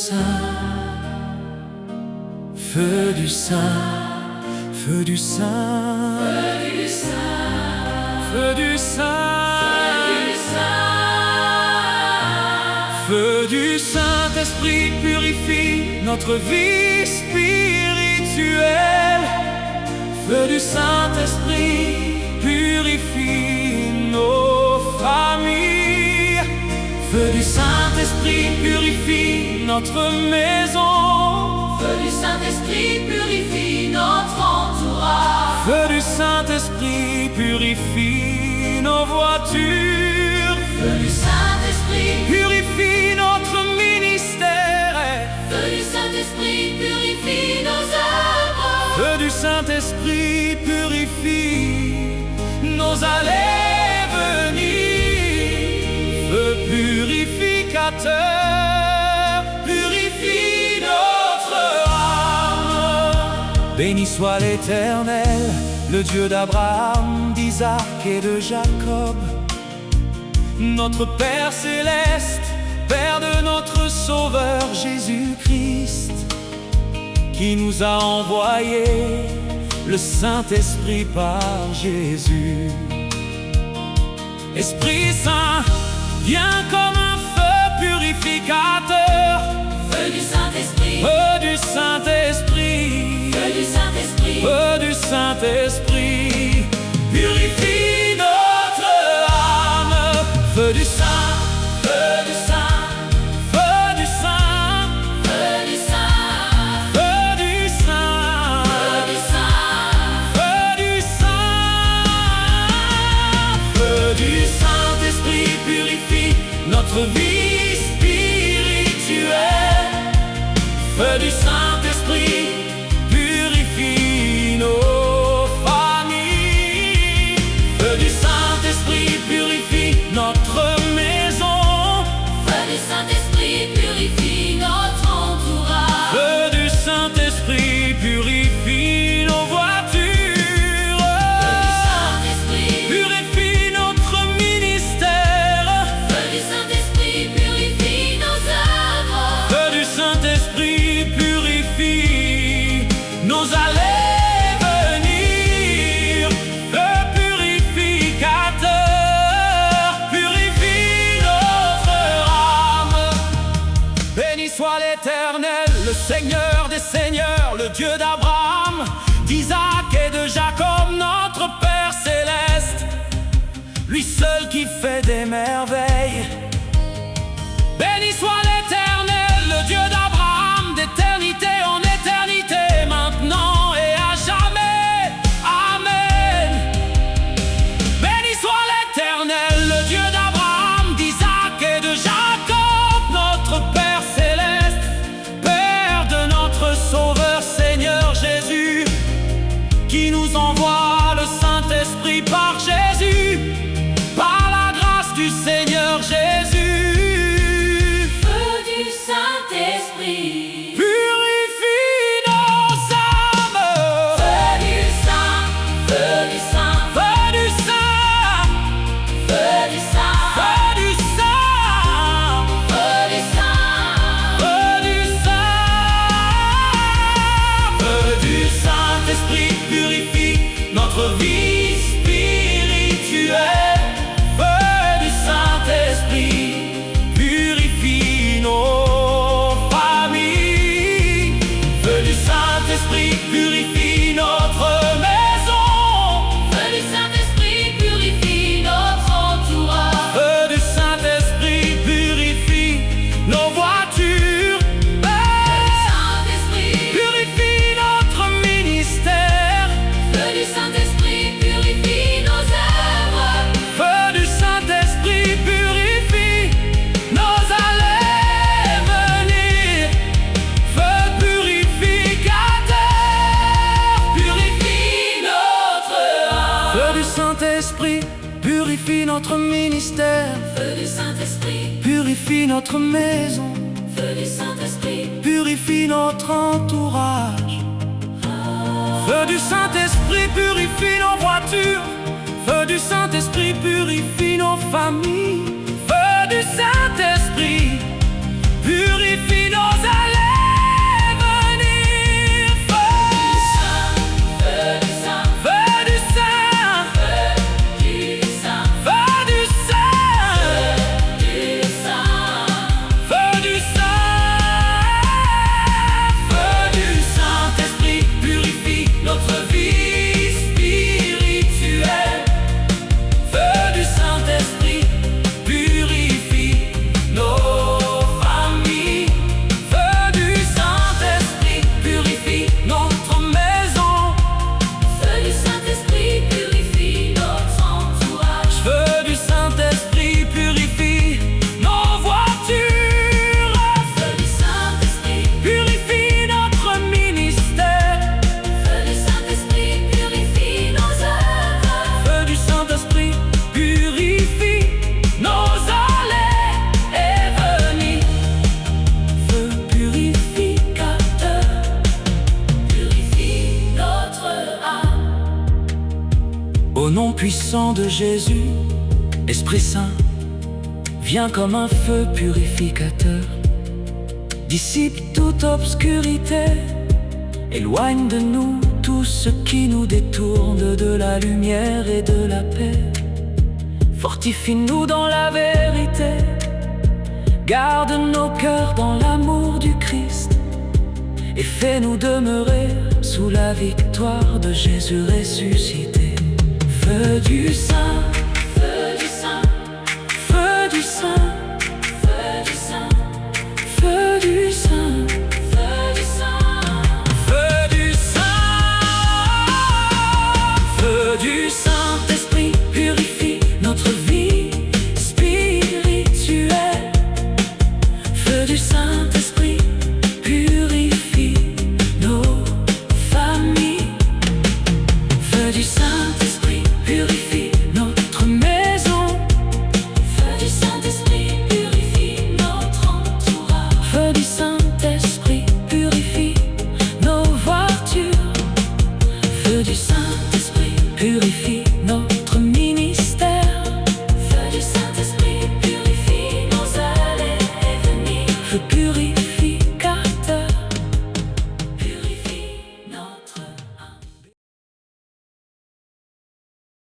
Saint, feu du Saint, feu du Saint, feu du Saint, feu du Saint-Esprit purifie notre vie spirituelle. Feu du Saint-Esprit purifie nos familles. Feu du Saint-Esprit purifie notre maison. Feu du Saint-Esprit purifie notre entourage. Feu du Saint-Esprit purifie nos voitures. Feu du Saint-Esprit purifie notre ministère. Feu du Saint-Esprit purifie nos œuvres. Feu du Saint-Esprit purifie nos allées-venues. Feu purificateur purifie notre âme. Béni soit l'Éternel, le Dieu d'Abraham, d'Isaac et de Jacob, notre Père céleste, Père de notre Sauveur Jésus-Christ, qui nous a envoyé le Saint-Esprit par Jésus. Esprit Saint, viens comme un feu purificateur. Feu du Saint-Esprit, Feu du Saint-Esprit, feu du Saint-Esprit, Feu du Saint-Esprit, purifie notre âme. Feu du Saint, feu du Saint, feu du Saint, feu du Saint, feu du Saint, feu du Saint, feu du Saint-Esprit purifie notre vie spirituelle. Feu du Saint-Esprit purifie nos familles. Feu du Saint-Esprit purifie notre maison. Feu du Saint-Esprit purifie notre entourage. Feu du Saint-Esprit purifie nos voitures. Feu du Saint-Esprit Purifie notre ministère. Feu du Saint-Esprit purifie nos œuvres. Feu du Saint-Esprit purifie nos allées-venues. Feu purificateur purifie notre âme. Béni soit l'Éternel, le Seigneur des seigneurs, le Dieu d'Abraham, d'Isaac et de Jacob, notre Père céleste, lui seul qui fait des merveilles. Béni soit l'Éternel, le Dieu d'Abraham, d'éternité en éternité, maintenant et à jamais. Amen. Béni soit l'Éternel, le Dieu d'Abraham, d'Isaac et de Jacob, notre Père céleste, Père de notre Sauveur Seigneur Jésus, qui nous envoie le Saint-Esprit par Jésus, par la grâce du Seigneur Jésus. Feu du Saint-Esprit, Purifie nos âmes. feu du Saint, feu du Saint, Feu du Saint, feu du Saint, feu du Saint, feu du Saint, feu du Saint. Feu du Saint-Esprit purifie notre vie spirituelle. Feu du Saint-Esprit purifie nos familles. Feu du Saint-Esprit purifie notre maison. feu du Saint-Esprit purifie notre entourage. Feu du Saint-Esprit purifie nos voitures. Saint-Esprit, Purifie notre ministère. feu du Saint-Esprit purifie nos œuvres. Feu du Saint-Esprit purifie nos allées-venues. Feu purificateur purifie notre âme. Feu du Saint-Esprit purifie notre ministère. Feu du Saint-Esprit, Purifie notre maison. feu du Saint-Esprit, Purifie notre entourage. Feu du Saint-Esprit purifie nos voitures. Feu du Saint-Esprit purifie nos familles. Feu du Saint-Esprit purifie nos âmes. puissant de Jésus, Esprit Saint, viens comme un feu purificateur. Dissipe toute obscurité, éloigne de nous tout ce qui nous détourne de la lumière et de la paix. Fortifie-nous dans la vérité, garde nos cœurs dans l'amour du Christ, et fais-nous demeurer sous la victoire de Jésus ressuscité. Feu du Saint,